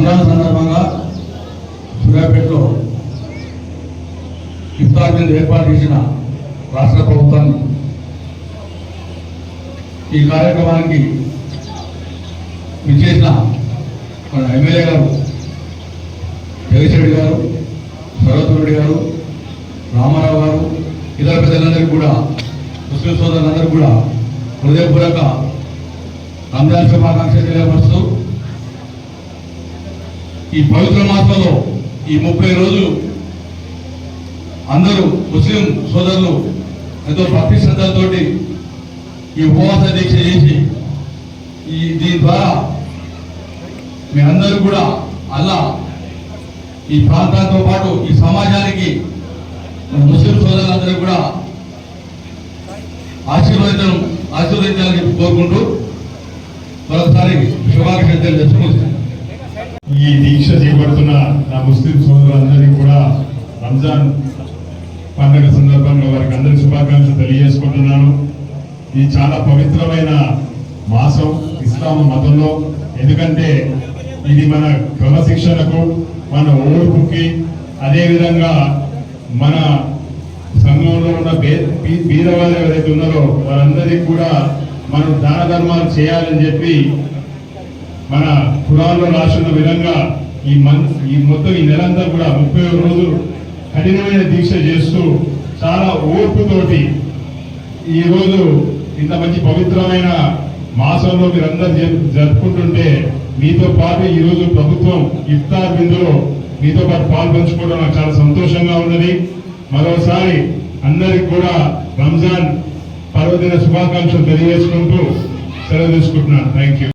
రంజాన్ సందర్భంగా సూర్యాపేటలో ఇఫ్తార్ విందు ఏర్పాటు చేసిన రాష్ట్ర ప్రభుత్వాన్ని ఈ కార్యక్రమానికి విచ్చేసిన మన ఎమ్మెల్యే గారు జగదీశ్వరెడ్డి గారు, సర్వతురెడ్డి గారు, రామారావు గారు, ఇతర పెద్దలందరికీ కూడా, ముస్లిం సోదరులందరికీ కూడా హృదయపూర్వక రంజాన్ శుభాకాంక్షలు తెలియపరుస్తూ ఈ పవిత్ర మాసంలో ఈ 30 రోజులు అందరూ ముస్లిం సోదరులు ఎంతో భక్తి శ్రద్ధలతోటి ఈ ఉపవాస దీక్ష చేసి దీని ద్వారా మీ అందరూ కూడా అల్లా ఈ ప్రాంతాలతో పాటు ఈ సమాజానికి ముస్లిం సోదరులందరూ కూడా ఆశీర్వదించాలని కోరుకుంటూ మరొకసారి శుభాకాంక్షలు తెలియజేసుకుంటున్నాను. ఈ దీక్ష చేపడుతున్న నా ముస్లిం సోదరులందరికీ కూడా రంజాన్ పండుగ సందర్భంగా వారికి అందరి శుభాకాంక్షలు తెలియజేసుకుంటున్నాను. ఇది చాలా పవిత్రమైన మాసం ఇస్లాం మతంలో. ఎందుకంటే ఇది మన క్రమశిక్షణకు, మన ఓర్పుకి, అదేవిధంగా మన సంఘంలో ఉన్న బీదవాళ్ళు ఎవరైతే ఉన్నారో వారందరికీ కూడా మనం దాన ధర్మాలు చేయాలని చెప్పి మన ఖురాన్లో రాసిన విధంగా ఈ మొత్తం ఈ నెలంతా కూడా 30 రోజులు కఠినమైన దీక్ష చేస్తూ చాలా ఓర్పుతోటి ఈరోజు ఇంత మంచి పవిత్రమైన మాసంలో మీరందరూ జరుపుకుంటుంటే మీతో పాటు ఈరోజు ప్రభుత్వం ఇఫ్తార్ విందులో మీతో పాటు పాల్పంచుకోవడం నాకు చాలా సంతోషంగా ఉన్నది. మరోసారి అందరికి కూడా రంజాన్ పర్వదిన శుభాకాంక్షలు తెలియజేసుకుంటూ సెలవు తీసుకుంటున్నాను. Thank you.